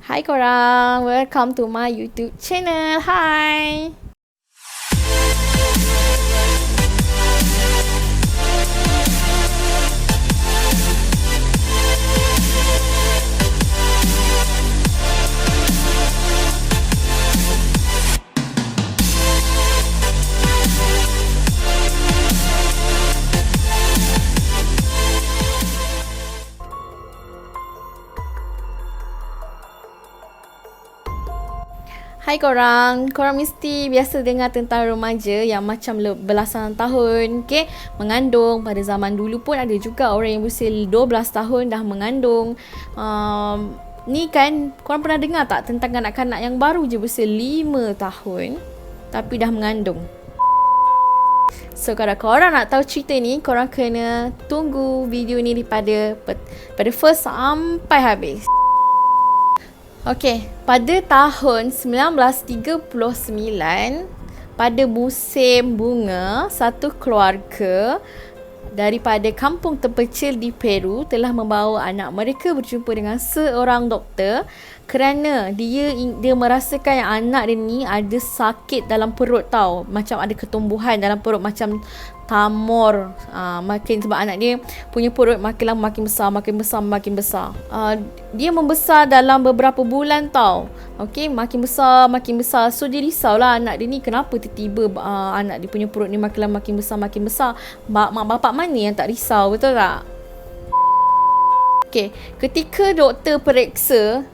Hai korang, welcome to my YouTube channel. Hai. Hai korang mesti biasa dengar tentang remaja yang macam belasan tahun, mengandung. Pada zaman dulu pun ada juga orang yang berusia 12 tahun dah mengandung. Ni kan, korang pernah dengar tak tentang kanak-kanak yang baru je berusia 5 tahun tapi dah mengandung? So kalau korang nak tahu cerita ni, korang kena tunggu video ni daripada first sampai habis. Okey, pada tahun 1939, pada musim bunga, satu keluarga daripada kampung terpencil di Peru telah membawa anak mereka berjumpa dengan seorang doktor kerana dia merasakan yang anak dia ni ada sakit dalam perut tau. Macam ada ketumbuhan dalam perut, macam tamor. Sebab anak dia punya perut makin lama makin besar. Dia membesar dalam beberapa bulan tau. Okey, makin besar. So dia risaulah anak dia ni, kenapa tiba-tiba anak dia punya perut ni makin lama makin besar. Mak bapak mana yang tak risau, betul tak? Okey, ketika doktor periksa,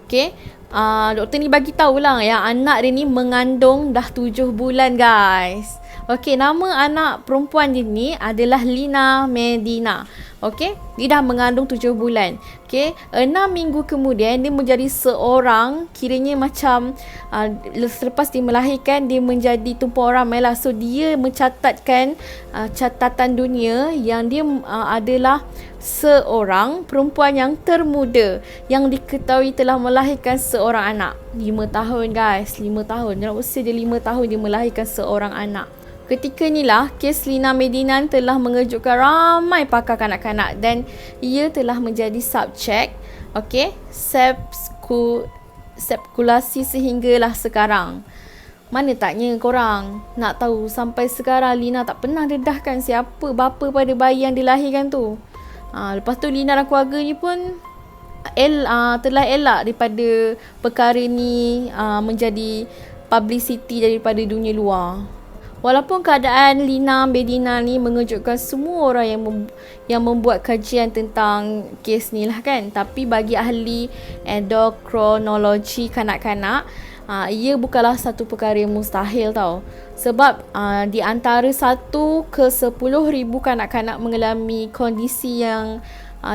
doktor ni bagi tahulah yang anak dia ni mengandung dah 7 bulan, guys. Okey, nama anak perempuan dia ni adalah Lina Medina. Okey, dia dah mengandung 7 bulan. Okey, 6 minggu kemudian dia menjadi seorang, kiranya macam selepas dia melahirkan dia menjadi tumpuan ramai lah. So dia mencatatkan catatan dunia yang dia adalah seorang perempuan yang termuda yang diketahui telah melahirkan seorang anak. 5 tahun, guys. 5 tahun. Dalam usia dia 5 tahun dia melahirkan seorang anak. Ketika inilah kes Lina Medina telah mengejutkan ramai pakar kanak-kanak dan ia telah menjadi subjek spekulasi sehinggalah sekarang. Mana taknya korang nak tahu sampai sekarang Lina tak pernah dedahkan siapa bapa pada bayi yang dilahirkan tu. Lepas tu Lina dan keluarganya pun telah elak daripada perkara ni menjadi publicity daripada dunia luar. Walaupun keadaan Lina Medina ni mengejutkan semua orang yang membuat kajian tentang kes ni lah kan. Tapi bagi ahli endokrinologi kanak-kanak, ia bukanlah satu perkara yang mustahil tau. Sebab di antara 1 ke 10,000 kanak-kanak mengalami kondisi yang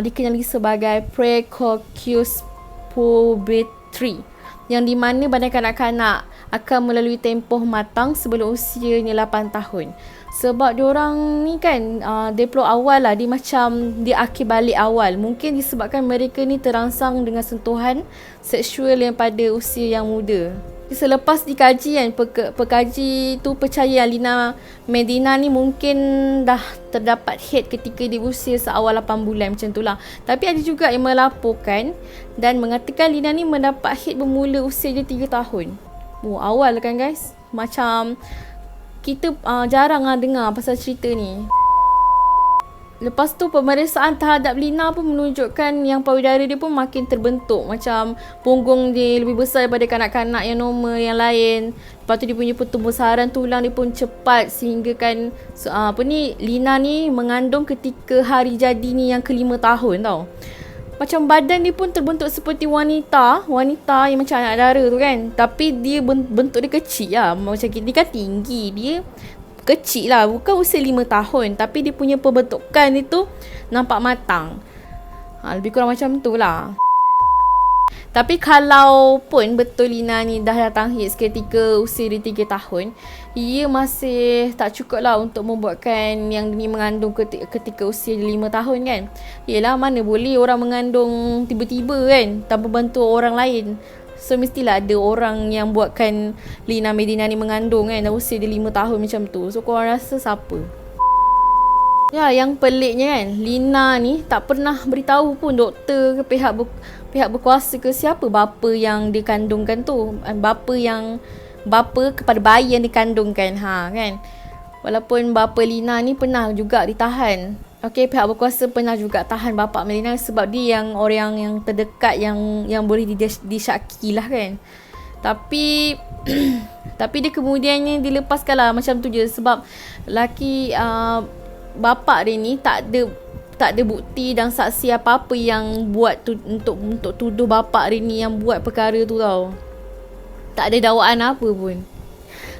dikenali sebagai precocious puberty, yang di mana badan kanak-kanak akan melalui tempoh matang sebelum usianya 8 tahun. Sebab diorang ni kan develop awal lah, dia macam dia akhir balik awal. Mungkin disebabkan mereka ni terangsang dengan sentuhan seksual yang pada usia yang muda. Selepas dikaji kan, pekaji tu percaya Lina Medina ni mungkin dah terdapat haid ketika dia usia seawal 8 bulan, macam tu lah. Tapi ada juga yang melaporkan dan mengatakan Lina ni mendapat haid bermula usia dia 3 tahun. Awal kan, guys. Macam kita jarang dengar pasal cerita ni. Lepas tu pemeriksaan terhadap Lina pun menunjukkan yang payudara dia pun makin terbentuk. Macam punggung dia lebih besar daripada kanak-kanak yang normal yang lain. Lepas tu dia punya pertumbuhan tulang dia pun cepat sehingga kan Lina ni mengandung ketika hari jadi ni yang ke-5 tahun tau. Macam badan dia pun terbentuk seperti wanita yang macam anak dara tu kan. Tapi dia bentuk dia kecil lah. Macam dia kan tinggi, dia kecil lah, bukan usia 5 tahun. Tapi dia punya pembentukan itu nampak matang. Lebih kurang macam tu lah. Tapi kalau pun betul Lina ni dah datang haid ketika usia dia 3 tahun, ia masih tak cukup lah untuk membuatkan yang ni mengandung ketika usia 5 tahun kan. Yelah, mana boleh orang mengandung tiba-tiba kan tanpa bantu orang lain. So mestilah ada orang yang buatkan Lina Medina ni mengandung kan, dah usia dia 5 tahun macam tu. So korang rasa siapa? Ya, yang peliknya kan, Lina ni tak pernah beritahu pun doktor ke pihak berkuasa ke siapa bapa yang dikandungkan tu. Bapa kepada bayi yang dikandungkan. Kan. Walaupun bapa Lina ni pernah juga ditahan. Okey, pihak berkuasa pernah juga tahan bapa Lina sebab dia yang orang yang terdekat yang boleh disyaki lah kan. Tapi tapi dia kemudiannya dilepaskan lah macam tu je sebab laki bapa dia ni tak ada bukti dan saksi apa-apa yang buat tu, untuk tuduh bapa dia ni yang buat perkara tu tau. Tak ada dakwaan apa pun.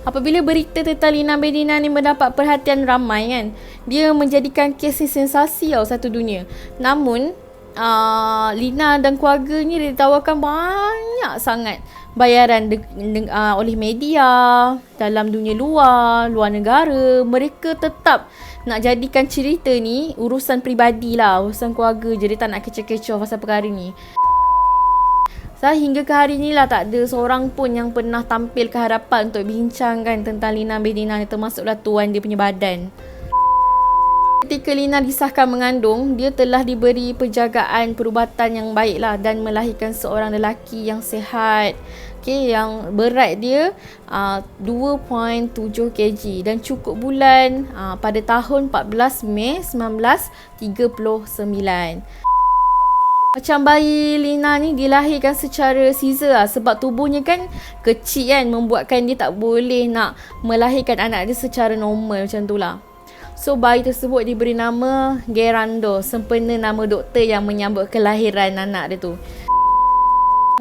Apabila berita tentang Lina Medina ni mendapat perhatian ramai kan, dia menjadikan kes ni sensasi tau satu dunia. Namun Lina dan keluarganya ditawarkan banyak sangat bayaran oleh media dalam dunia luar negara. Mereka tetap nak jadikan cerita ni urusan peribadi lah, urusan keluarga je. Dia tak nak kecoh-kecoh pasal perkara ni. Hingga ke hari ni lah tak ada seorang pun yang pernah tampil ke hadapan untuk bincangkan tentang Lina Medina ni, termasuklah tuan dia punya badan. Ketika Lina disahkan mengandung, dia telah diberi penjagaan perubatan yang baik lah dan melahirkan seorang lelaki yang sihat. Okay, yang berat dia 2.7 kg dan cukup bulan pada tahun 14 Mei 1939. Macam bayi Lina ni dilahirkan secara caesar lah, sebab tubuhnya kan kecil kan, membuatkan dia tak boleh nak melahirkan anak dia secara normal macam tu lah. So bayi tersebut diberi nama Gerardo, sempena nama doktor yang menyambut kelahiran anak dia tu.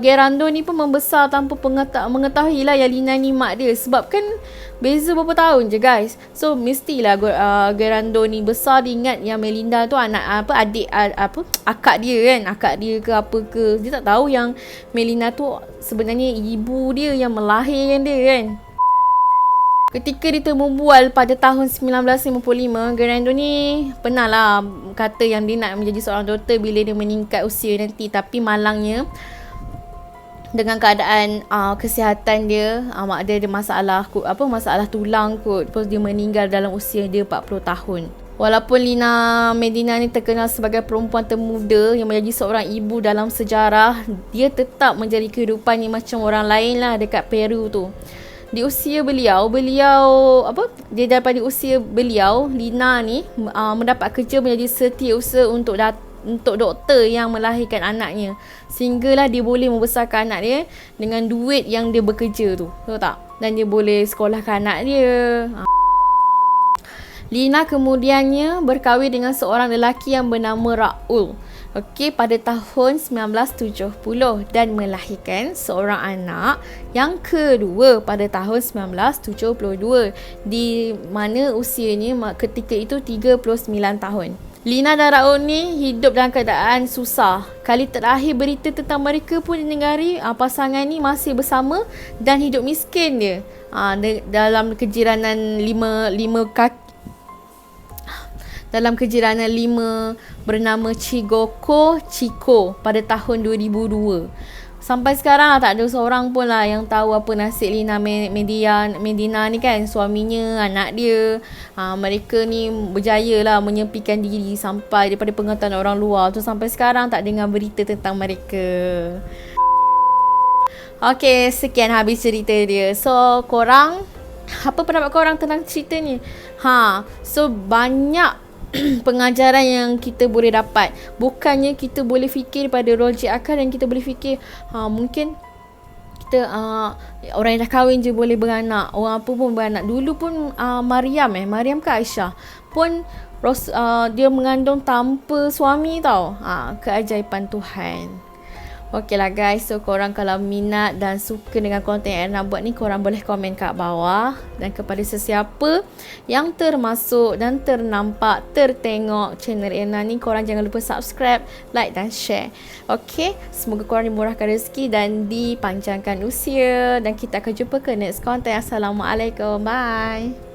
Gerardo ni pun membesar tanpa mengetahui lah yang Lina ni mak dia, sebab kan beza berapa tahun je guys. So mestilah Gerardo ni besar dia ingat yang Melinda tu anak akak dia kan, akak dia ke apa ke. Dia tak tahu yang Melinda tu sebenarnya ibu dia yang melahirkan dia kan. Ketika dia temu bual pada tahun 1955, Gerardo ni pernah lah kata yang dia nak menjadi seorang doktor bila dia meningkat usia nanti. Tapi malangnya dengan keadaan kesihatan dia, mak dia ada masalah tulang kot. Lepas dia meninggal dalam usia dia 40 tahun. Walaupun Lina Medina ni terkenal sebagai perempuan termuda yang menjadi seorang ibu dalam sejarah, dia tetap menjadi kehidupannya macam orang lain lah dekat Peru tu. Di usia beliau dia daripada usia beliau, Lina ni mendapat kerja menjadi setiausaha untuk doktor yang melahirkan anaknya, sehinggalah dia boleh membesarkan anak dia dengan duit yang dia bekerja tu, tahu tak? Dan dia boleh sekolahkan anak dia. Lina kemudiannya berkahwin dengan seorang lelaki yang bernama Raul, pada tahun 1970 dan melahirkan seorang anak yang kedua pada tahun 1972, di mana usianya ketika itu 39 tahun. Lina dan Raul ni hidup dalam keadaan susah. Kali terakhir berita tentang mereka pun didengari, pasangan ni masih bersama dan hidup miskin dia. Dalam kejiranan lima kaki. Dalam kejiranan 5 bernama Chico pada tahun 2002. Sampai sekarang tak ada seorang pun lah yang tahu apa nasib Lina Medina ni kan, suaminya, anak dia. Mereka ni berjaya lah menyepikan diri sampai daripada pengetahuan orang luar tu. Sampai sekarang tak dengar berita tentang mereka. Okay, sekian habis cerita dia. So, korang, apa pendapat korang tentang cerita ni? So banyak pengajaran yang kita boleh dapat. Bukannya kita boleh fikir pada logik akal dan kita boleh fikir mungkin kita orang yang dah kahwin je boleh beranak, orang apa pun beranak. Dulu pun Maryam ke Aisyah pun dia mengandung tanpa suami tau. Keajaiban Tuhan. Okey lah guys, so korang kalau minat dan suka dengan konten yang Erna buat ni, korang boleh komen kat bawah. Dan kepada sesiapa yang termasuk dan tertengok channel Erna ni, korang jangan lupa subscribe, like dan share. Okey, semoga korang dimurahkan rezeki dan dipanjangkan usia. Dan kita akan jumpa ke next konten. Assalamualaikum, bye.